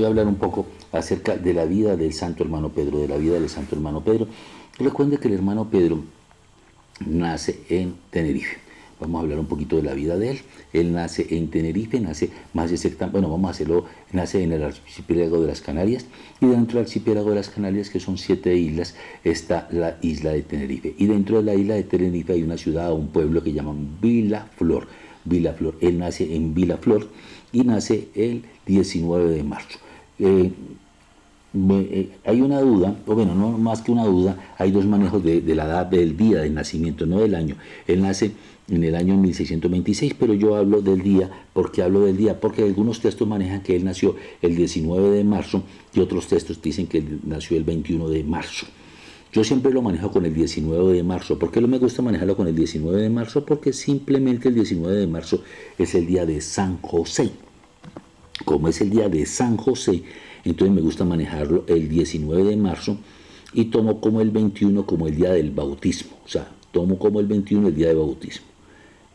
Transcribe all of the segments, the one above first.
a hablar un poco acerca de la vida del santo hermano Pedro, de la vida del santo hermano Pedro. Recuerde que el hermano Pedro nace en Tenerife. Vamos a hablar un poquito de la vida de él. Él nace en Tenerife, nace más exactamente, bueno, vamos a hacerlo, nace en el archipiélago de las Canarias, y dentro del archipiélago de las Canarias, que son 7 islas, está la isla de Tenerife. Y dentro de la isla de Tenerife hay una ciudad o un pueblo que llaman Vilaflor. Vilaflor. Él nace en Vilaflor y nace el 19 de marzo. Hay una duda, o bueno, no más que una duda, hay dos manejos de la edad del día del nacimiento, no del año. Él nace en el año 1626, pero yo hablo del día. ¿Por qué hablo del día? Porque algunos textos manejan que él nació el 19 de marzo y otros textos dicen que él nació el 21 de marzo. Yo siempre lo manejo con el 19 de marzo. ¿Por qué no me gusta manejarlo con el 19 de marzo? Porque simplemente el 19 de marzo es el día de San José. Como es el día de San José, entonces me gusta manejarlo el 19 de marzo y tomo como el 21 como el día del bautismo. O sea, tomo como el 21 el día de bautismo.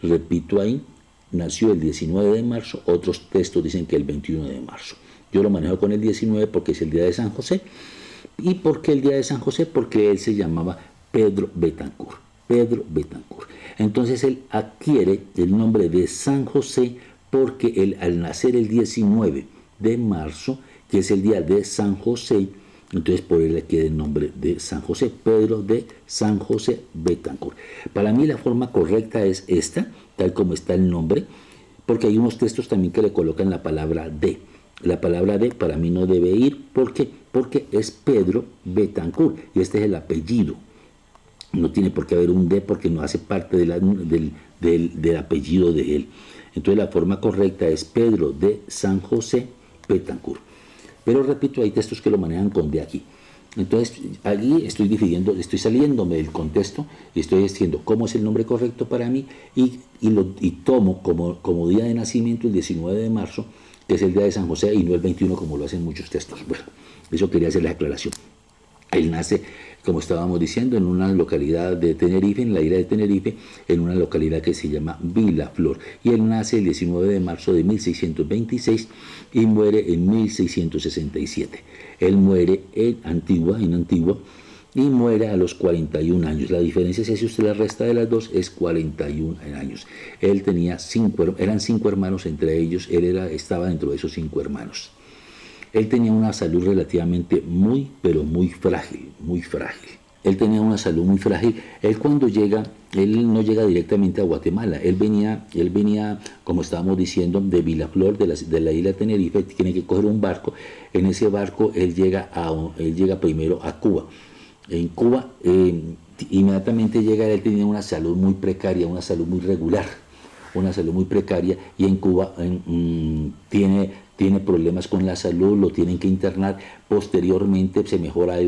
Repito ahí, nació el 19 de marzo, otros textos dicen que el 21 de marzo. Yo lo manejo con el 19 porque es el día de San José. ¿Y por qué el día de San José? Porque él se llamaba Pedro Betancourt. Pedro Betancourt. Entonces él adquiere el nombre de San José porque él, al nacer el 19 de marzo, que es el día de San José, entonces por él le queda el nombre de San José, Pedro de San José Betancourt. Para mí la forma correcta es esta, tal como está el nombre, porque hay unos textos también que le colocan la palabra de. La palabra de para mí no debe ir, ¿por qué? Porque es Pedro Betancourt y este es el apellido. No tiene por qué haber un de porque no hace parte del apellido de él. Entonces la forma correcta es Pedro de San José Betancourt. Pero repito, hay textos que lo manejan con de aquí. Entonces, allí estoy dividiendo, estoy saliéndome del contexto y estoy diciendo cómo es el nombre correcto para mí y tomo como día de nacimiento el 19 de marzo, que es el día de San José, y no el 21 como lo hacen muchos textos. Bueno, eso quería hacer la aclaración. Él nace, como estábamos diciendo, en una localidad de Tenerife, en la isla de Tenerife, en una localidad que se llama Vilaflor. Y él nace el 19 de marzo de 1626 y muere en 1667. Él muere en Antigua, y muere a los 41 años. La diferencia, si usted la resta de las dos, es 41 años. Él tenía eran 5 hermanos entre ellos, estaba dentro de esos 5 hermanos. Él tenía una salud relativamente pero muy frágil, muy frágil. Él tenía una salud muy frágil. Él cuando llega, él no llega directamente a Guatemala. Él venía, como estábamos diciendo, de Vilaflor, de la isla de Tenerife. Tiene que coger un barco. En ese barco él llega primero a Cuba. En Cuba, inmediatamente llega, él tenía una salud muy precaria, una salud muy regular, una salud muy precaria, y en Cuba tiene problemas con la salud, lo tienen que internar. Posteriormente se mejora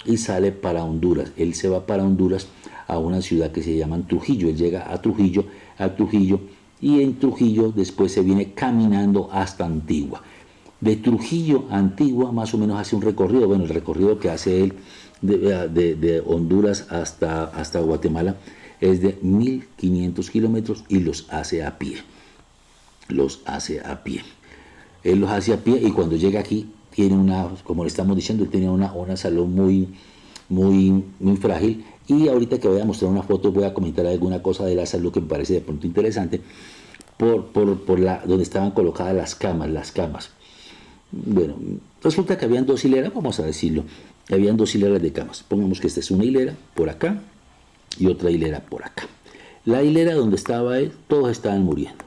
y sale para Honduras. Él se va para Honduras, a una ciudad que se llama Trujillo. Él llega a Trujillo, y en Trujillo después se viene caminando hasta Antigua. De Trujillo a Antigua más o menos hace un recorrido, bueno, el recorrido que hace él de Honduras hasta Guatemala es de 1500 kilómetros y los hace a pie. Él los hace a pie y cuando llega aquí tiene como le estamos diciendo, él tenía una salud muy, muy, muy frágil. Y ahorita que voy a mostrar una foto voy a comentar alguna cosa de la salud que me parece de pronto interesante por donde estaban colocadas las camas. Bueno, resulta que habían 2 hileras, vamos a decirlo, habían 2 hileras de camas. Pongamos que esta es una hilera por acá y otra hilera por acá. La hilera donde estaba él, todos estaban muriendo.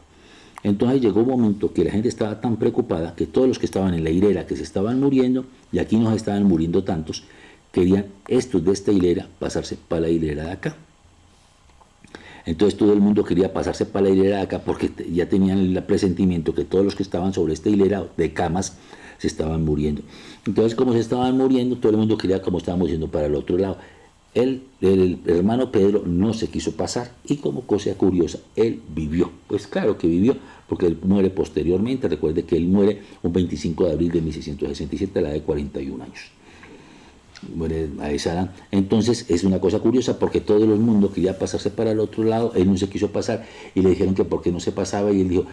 Entonces llegó un momento que la gente estaba tan preocupada que todos los que estaban en la hilera que se estaban muriendo, y aquí no se estaban muriendo tantos, querían estos de esta hilera pasarse para la hilera de acá. Entonces todo el mundo quería pasarse para la hilera de acá porque ya tenían el presentimiento que todos los que estaban sobre esta hilera de camas se estaban muriendo. Entonces, como se estaban muriendo, todo el mundo quería, como estábamos yendo, para el otro lado. El hermano Pedro no se quiso pasar y, como cosa curiosa, él vivió. Pues claro que vivió, porque él muere posteriormente. Recuerde que él muere un 25 de abril de 1667 a la edad de 41 años. Muere a esa edad. Entonces es una cosa curiosa porque todo el mundo quería pasarse para el otro lado. Él no se quiso pasar y le dijeron que por qué no se pasaba, y él dijo: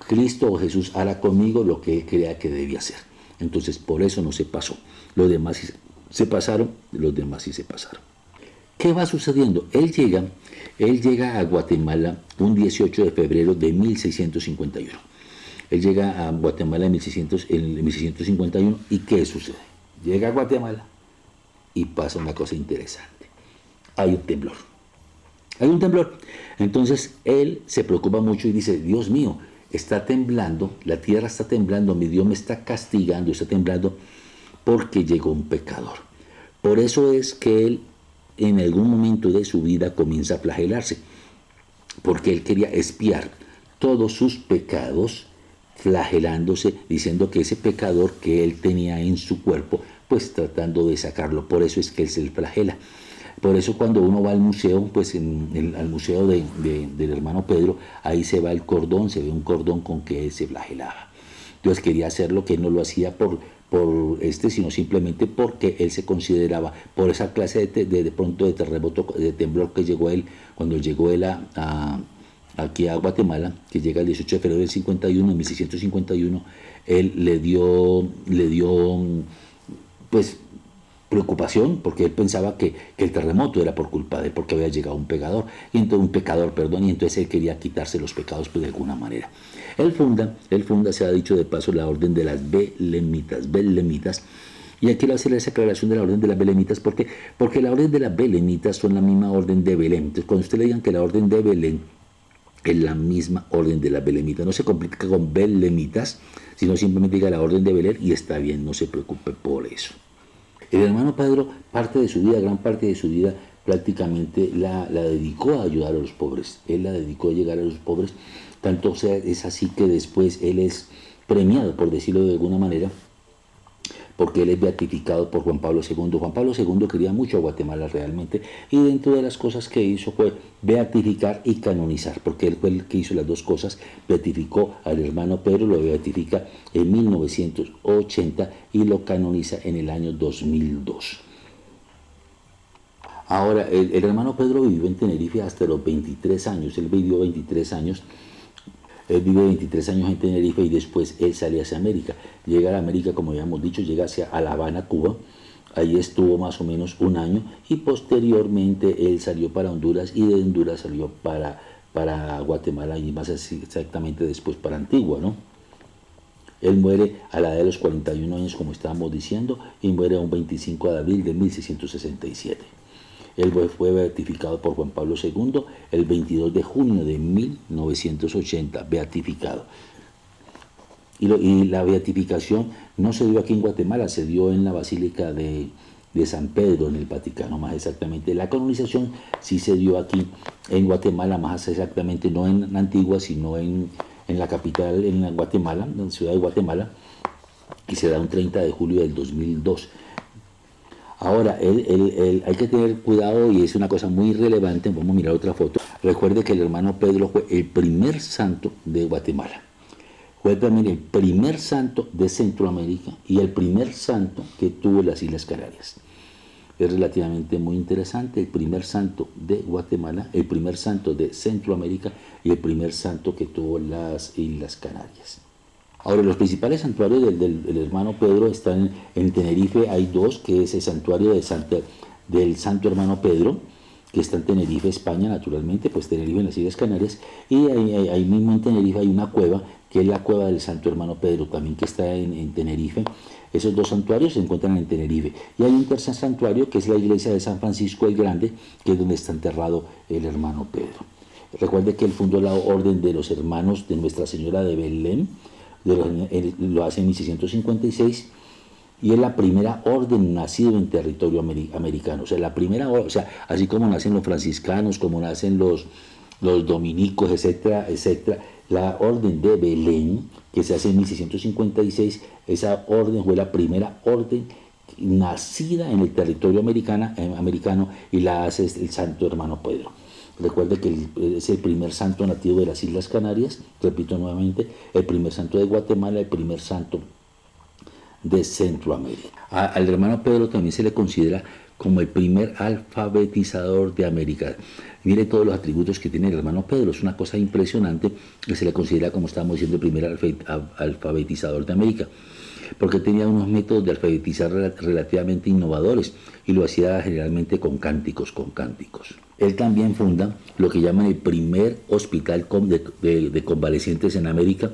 Cristo o Jesús hará conmigo lo que él creía que debía hacer. Entonces por eso no se pasó. Los demás sí se pasaron, los demás sí se pasaron. ¿Qué va sucediendo? Él llega a Guatemala un 18 de febrero de 1651. Él llega a Guatemala en 1651 y ¿qué sucede? Llega a Guatemala y pasa una cosa interesante. Hay un temblor. Hay un temblor. Entonces él se preocupa mucho y dice, Dios mío, está temblando, la tierra está temblando, mi Dios me está castigando, está temblando porque llegó un pecador. Por eso es que él en algún momento de su vida comienza a flagelarse, porque él quería expiar todos sus pecados, flagelándose, diciendo que ese pecador que él tenía en su cuerpo, pues tratando de sacarlo. Por eso es que él se flagela. Por eso cuando uno va al museo, pues al museo del hermano Pedro, ahí se va el cordón, se ve un cordón con que él se flagelaba. Entonces quería hacerlo, que no lo hacía sino simplemente porque él se consideraba, por esa clase de pronto de terremoto, de temblor que llegó él, cuando llegó él aquí a Guatemala, que llega el 18 de febrero del 51, en 1651, él le dio pues preocupación, porque él pensaba que el terremoto era por culpa de él, porque había llegado un pecador, y entonces él quería quitarse los pecados pues, de alguna manera. Él funda, se ha dicho de paso, la orden de las belemitas, y aquí quiero hacer esa aclaración de la orden de las belemitas, porque la orden de las belemitas son la misma orden de Belén. Entonces, cuando usted le digan que la orden de Belén es la misma orden de las belemitas, no se complica con belemitas, sino simplemente diga la orden de Belén y está bien, no se preocupe por eso. El hermano Pedro, gran parte de su vida, prácticamente la dedicó a ayudar a los pobres. Él la dedicó a llegar a los pobres. Tanto es así que después él es premiado, por decirlo de alguna manera, porque él es beatificado por Juan Pablo II. Juan Pablo II quería mucho a Guatemala realmente, y dentro de las cosas que hizo fue beatificar y canonizar, porque él fue el que hizo las dos cosas. Beatificó al hermano Pedro, lo beatifica en 1980 y lo canoniza en el año 2002. Ahora, el hermano Pedro vivió en Tenerife hasta los 23 años, él vivió 23 años. Él vive 23 años en Tenerife y después él sale hacia América. Llega a América, como habíamos dicho, llega hacia La Habana, Cuba. Ahí estuvo más o menos un año y posteriormente él salió para Honduras y de Honduras salió para Guatemala y más exactamente después para Antigua, ¿no? Él muere a la edad de los 41 años, como estábamos diciendo, y muere un 25 de abril de 1667. Él fue beatificado por Juan Pablo II el 22 de junio de 1980, beatificado. Y la beatificación no se dio aquí en Guatemala, se dio en la Basílica de San Pedro, en el Vaticano, más exactamente. La canonización sí se dio aquí en Guatemala, más exactamente, no en Antigua, sino en la capital, en Guatemala, en la ciudad de Guatemala, y se da un 30 de julio del 2002. Ahora, hay que tener cuidado y es una cosa muy relevante. Vamos a mirar otra foto. Recuerde que el hermano Pedro fue el primer santo de Guatemala. Fue también el primer santo de Centroamérica y el primer santo que tuvo las Islas Canarias. Es relativamente muy interesante. El primer santo de Guatemala, el primer santo de Centroamérica y el primer santo que tuvo las Islas Canarias. Ahora, los principales santuarios del hermano Pedro están en Tenerife. Hay dos, que es el santuario del Santo Hermano Pedro, que está en Tenerife, España, naturalmente, pues Tenerife en las Islas Canarias, y ahí mismo en Tenerife hay una cueva, que es la cueva del Santo Hermano Pedro, también que está en Tenerife. Esos dos santuarios se encuentran en Tenerife. Y hay un tercer santuario, que es la iglesia de San Francisco el Grande, que es donde está enterrado el hermano Pedro. Recuerde que él fundó la Orden de los Hermanos de Nuestra Señora de Belén, lo hace en 1656, y es la primera orden nacida en territorio americano. O sea, la primera orden, o sea, así como nacen los franciscanos, como nacen los dominicos, etcétera, etcétera, la orden de Belén, que se hace en 1656, esa orden fue la primera orden nacida en el territorio americano y la hace el Santo Hermano Pedro. Recuerde que es el primer santo nativo de las Islas Canarias, repito nuevamente, el primer santo de Guatemala, el primer santo de Centroamérica. Al hermano Pedro también se le considera como el primer alfabetizador de América. Mire todos los atributos que tiene el hermano Pedro, es una cosa impresionante que se le considera, como estábamos diciendo, el primer alfabetizador de América, porque tenía unos métodos de alfabetizar relativamente innovadores y lo hacía generalmente con cánticos, Él también funda lo que llaman el primer hospital de convalecientes en América.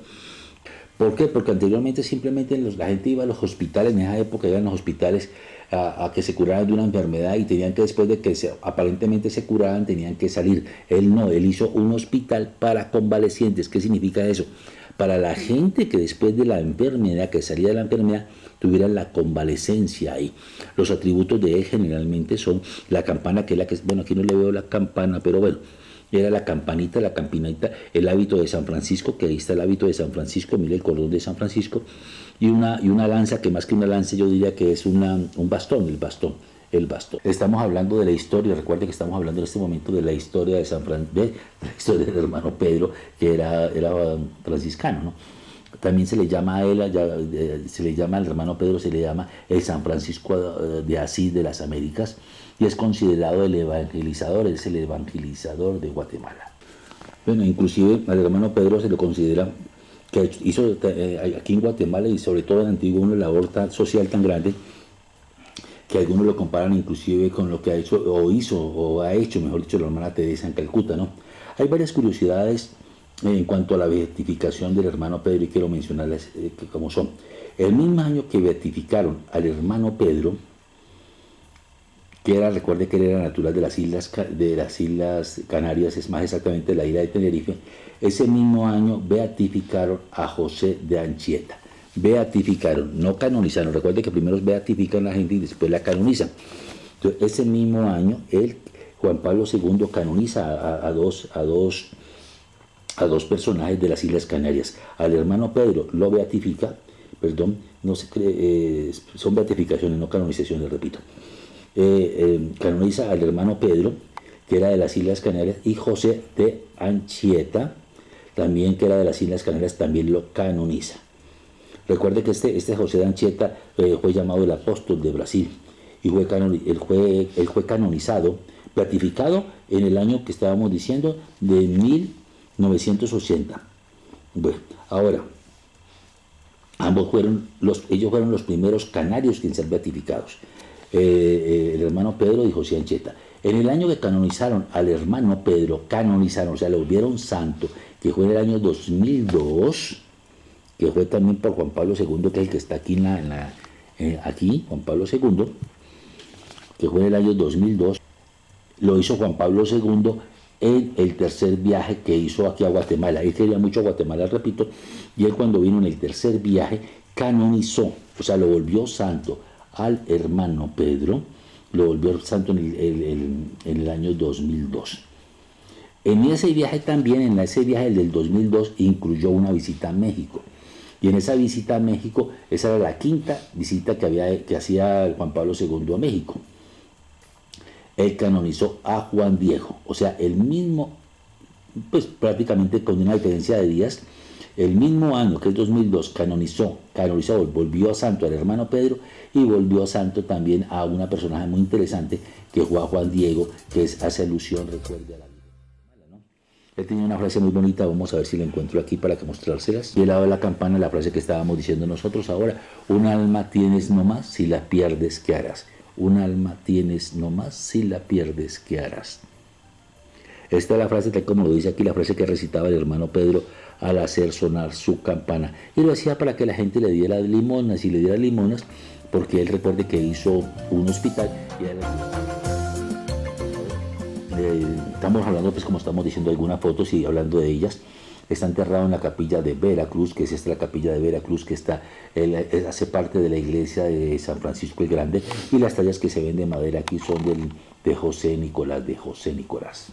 ¿Por qué? Porque anteriormente simplemente la gente iba a los hospitales, en esa época iban a los hospitales a que se curaran de una enfermedad y tenían que, después de que aparentemente se curaban, tenían que salir. Él no, él hizo un hospital para convalecientes. ¿Qué significa eso? Para la gente que después de la enfermedad, que salía de la enfermedad, tuvieran la convalecencia ahí. Los atributos de él generalmente son la campana, que es la que, bueno, aquí no le veo la campana, pero bueno, era la campanita, el hábito de San Francisco, que ahí está el hábito de San Francisco, mire el cordón de San Francisco, y una lanza, que más que una lanza yo diría que es un bastón, el bastón. Estamos hablando de la historia, recuerde que estamos hablando en este momento de la historia de la historia del hermano Pedro, que era franciscano, ¿no? También se le llama a él, se le llama al hermano Pedro, se le llama el San Francisco de Asís de las Américas, y es considerado el evangelizador, es el evangelizador de Guatemala. Bueno, inclusive al hermano Pedro se le considera que hizo aquí en Guatemala y sobre todo en Antigua una labor social tan grande que algunos lo comparan inclusive con lo que ha hecho o ha hecho, mejor dicho, la hermana Teresa en Calcuta, ¿no? Hay varias curiosidades en cuanto a la beatificación del hermano Pedro y quiero mencionarlas como son. El mismo año que beatificaron al hermano Pedro, que recuerde que él era natural de las Islas Canarias, es más exactamente de la isla de Tenerife, ese mismo año beatificaron a José de Anchieta. Beatificaron, no canonizaron. Recuerde que primero beatifican a la gente y después la canonizan. Entonces, ese mismo año, Juan Pablo II canoniza a dos personajes de las Islas Canarias. Al hermano Pedro lo beatifica, no se cree, son beatificaciones, no canonizaciones, repito. Canoniza al hermano Pedro, que era de las Islas Canarias, y José de Anchieta, también que era de las Islas Canarias, también lo canoniza. Recuerde que este José de Anchieta fue llamado el apóstol de Brasil y él fue canonizado, beatificado en el año que estábamos diciendo de 1980. Bueno, ahora, ellos fueron los primeros canarios en ser beatificados, el hermano Pedro y José Anchieta. En el año que canonizaron al hermano Pedro, o sea, lo volvieron santo, que fue en el año 2002, que fue también por Juan Pablo II, que es el que está aquí, aquí, Juan Pablo II, que fue en el año 2002, lo hizo Juan Pablo II en el tercer viaje que hizo aquí a Guatemala. Él quería mucho a Guatemala, repito, y él cuando vino en el tercer viaje canonizó, o sea, lo volvió santo al hermano Pedro, lo volvió santo en el año 2002. En ese viaje también, del 2002, incluyó una visita a México. Y en esa visita a México, esa era la quinta visita que hacía Juan Pablo II a México. Él canonizó a Juan Diego, o sea, el mismo, pues prácticamente con una diferencia de días, el mismo año que el 2002 canonizó, volvió santo al hermano Pedro y volvió santo también a una personaje muy interesante que fue a Juan Diego, que hace alusión, recuerde, a la vida. Él tenía una frase muy bonita, vamos a ver si la encuentro aquí para que mostrárselas. Y al lado de la campana, la frase que estábamos diciendo nosotros ahora: un alma tienes nomás, si la pierdes, ¿qué harás? Un alma tienes nomás, si la pierdes, ¿qué harás? Esta es la frase, tal como lo dice aquí, la frase que recitaba el hermano Pedro al hacer sonar su campana. Y lo hacía para que la gente le diera limonas, y le diera limonas, porque él, recuerde que hizo un hospital y estamos hablando, pues como estamos diciendo, algunas fotos y hablando de ellas. Está enterrado en la capilla de Veracruz, que es la capilla de Veracruz, que hace parte de la iglesia de San Francisco el Grande, y las tallas que se ven de madera aquí son de José Nicolás.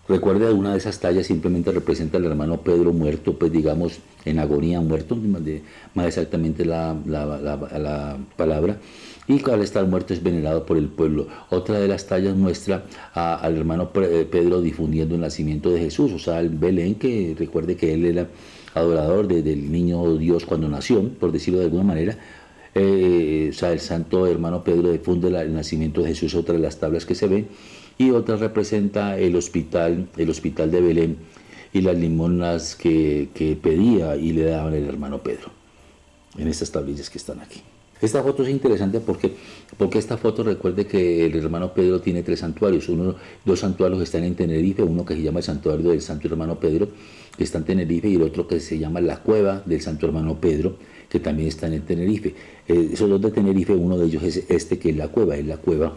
Recuerde, una de esas tallas simplemente representa al hermano Pedro muerto, pues digamos en agonía, muerto, más exactamente la palabra, y al estar muerto es venerado por el pueblo. Otra de las tallas muestra al hermano Pedro difundiendo el nacimiento de Jesús, o sea, el Belén, que recuerde que él era adorador del niño Dios cuando nació, por decirlo de alguna manera. o sea, el santo hermano Pedro difunde el nacimiento de Jesús, otra de las tablas que se ven, y otra representa el hospital de Belén y las limonas que pedía y le daban el hermano Pedro, en estas tablillas que están aquí. Esta foto es interesante porque esta foto, recuerde que el hermano Pedro tiene 3 santuarios. Dos santuarios están en Tenerife, uno que se llama el santuario del Santo Hermano Pedro, que está en Tenerife, y el otro que se llama la Cueva del Santo Hermano Pedro, que también está en Tenerife. Esos dos de Tenerife, uno de ellos es este, que es la cueva la cueva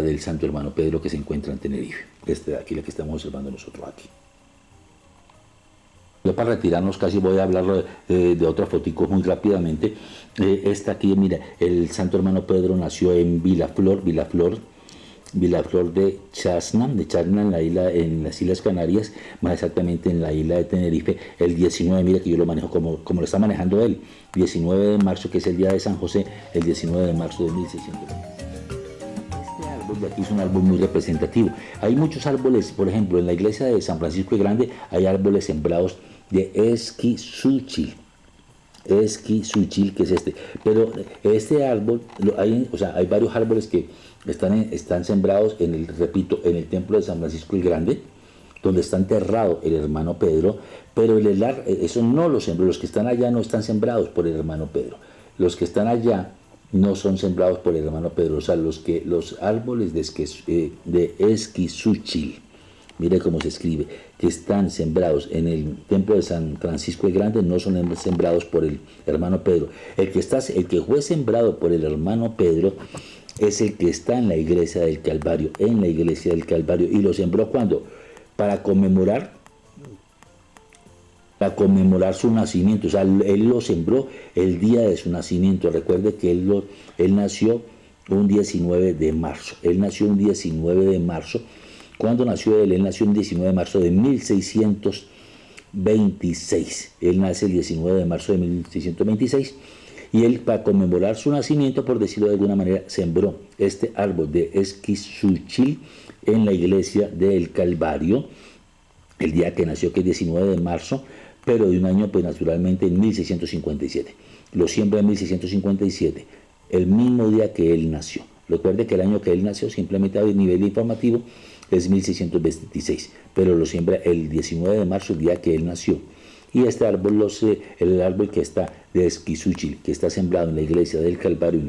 del Santo Hermano Pedro, que se encuentra en Tenerife. Este de aquí, la que estamos observando nosotros aquí. Ya para retirarnos casi voy a hablar de otra fotico muy rápidamente. Esta aquí, mira, el Santo Hermano Pedro nació en Vilaflor de Chasna en las Islas Canarias, más exactamente en la isla de Tenerife, el 19, mira que yo lo manejo como lo está manejando él, 19 de marzo, que es el día de San José, el 19 de marzo de 1620. Este árbol de aquí es un árbol muy representativo. Hay muchos árboles, por ejemplo, en la iglesia de San Francisco el Grande hay árboles sembrados de esquizúchil, que es este, pero este árbol, hay varios árboles que están sembrados en el templo de San Francisco el Grande, donde está enterrado el hermano Pedro, pero eso no lo sembró, los que están allá no están sembrados por el hermano Pedro, los que están allá no son sembrados por el hermano Pedro, o sea, los árboles de esquizúchil, mire cómo se escribe, que están sembrados en el templo de San Francisco el Grande no son sembrados por el hermano Pedro. El que fue sembrado por el hermano Pedro es el que está en la iglesia del Calvario, y lo sembró ¿cuándo? Para conmemorar su nacimiento, o sea, él lo sembró el día de su nacimiento. Recuerde que él nació un 19 de marzo, ¿Cuándo nació él? Él nació el 19 de marzo de 1626. Él nace el 19 de marzo de 1626. Y él, para conmemorar su nacimiento, por decirlo de alguna manera, sembró este árbol de esquizúchil en la iglesia del Calvario, el día que nació, que es 19 de marzo, pero de un año, pues naturalmente, en 1657. Lo siembra en 1657, el mismo día que él nació. Recuerde que el año que él nació, simplemente a nivel informativo, es 1626, pero lo siembra el 19 de marzo, el día que él nació. Y este árbol, el árbol que está de esquizúchil, que está sembrado en la iglesia del Calvario,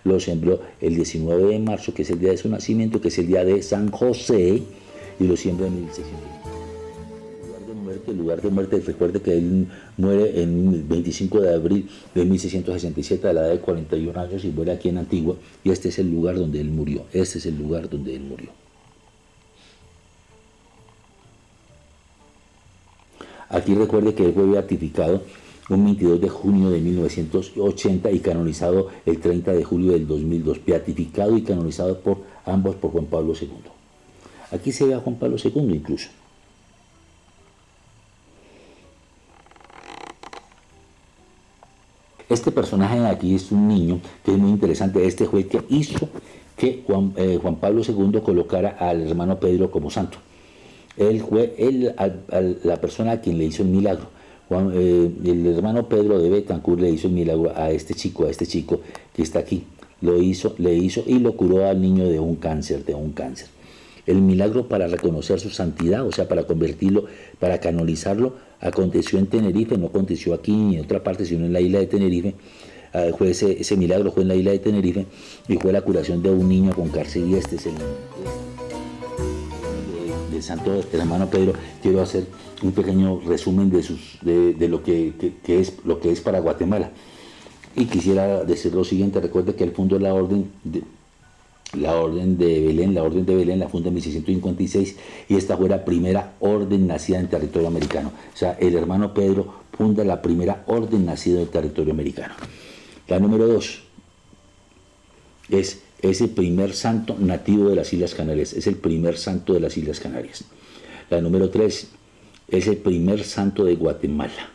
lo sembró el 19 de marzo, que es el día de su nacimiento, que es el día de San José, y lo siembra en 1600. El lugar de muerte, recuerde que él muere el 25 de abril de 1667 a la edad de 41 años y muere aquí en Antigua, y este es el lugar donde él murió, Aquí recuerde que él fue beatificado un 22 de junio de 1980 y canonizado el 30 de julio del 2002, beatificado y canonizado por ambos por Juan Pablo II. Aquí se ve a Juan Pablo II incluso. Este personaje de aquí es un niño que es muy interesante. Este fue el que hizo que Juan Pablo II colocara al hermano Pedro como santo. Él fue la persona a quien le hizo el milagro. El hermano Pedro de Betancourt le hizo el milagro a este chico que está aquí. Le hizo y lo curó al niño de un cáncer. El milagro para reconocer su santidad, o sea, para convertirlo, para canonizarlo, aconteció en Tenerife, no aconteció aquí ni en otra parte, sino en la isla de Tenerife. Ese milagro fue en la isla de Tenerife y fue la curación de un niño con cáncer, y este es el del santo hermano Pedro. Quiero hacer un pequeño resumen de lo que es para Guatemala. Y quisiera decir lo siguiente: recuerde que él fundó la orden de Belén, la funda en 1656, y esta fue la primera orden nacida en territorio americano. O sea, el hermano Pedro funda la primera orden nacida en territorio americano. La número 2 es el primer santo nativo de las Islas Canarias, La número 3 es el primer santo de Guatemala.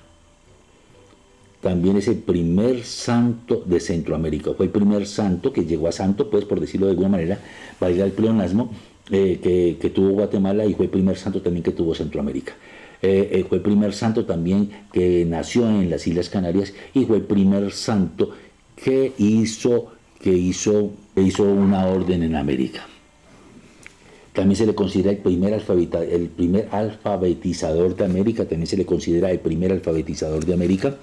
También es el primer santo de Centroamérica. Fue el primer santo que llegó a santo, pues, por decirlo de alguna manera, valga el pleonasmo, que tuvo Guatemala, y fue el primer santo también que tuvo Centroamérica. fue el primer santo también que nació en las Islas Canarias y fue el primer santo que hizo una orden en América. También se le considera el primer alfabetizador de América, también se le considera el primer alfabetizador de América.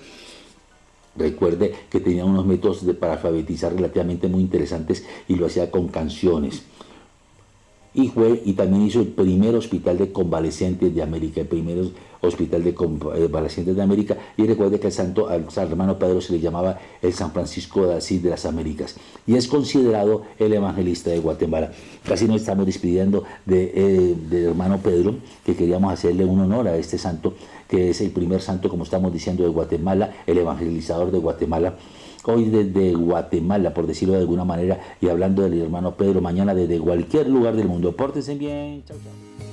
Recuerde que tenía unos métodos para alfabetizar relativamente muy interesantes y lo hacía con canciones. Y también hizo el primer hospital de convalecientes de América, el primer hospital de convalecientes de América. Y recuerde que al hermano Pedro se le llamaba el San Francisco de Asís de las Américas. Y es considerado el evangelista de Guatemala. Casi nos estamos despidiendo del hermano Pedro, que queríamos hacerle un honor a este santo, que es el primer santo, como estamos diciendo, de Guatemala, el evangelizador de Guatemala. Hoy desde Guatemala, por decirlo de alguna manera, y hablando del hermano Pedro, mañana desde cualquier lugar del mundo. Pórtense bien. Chao, chao.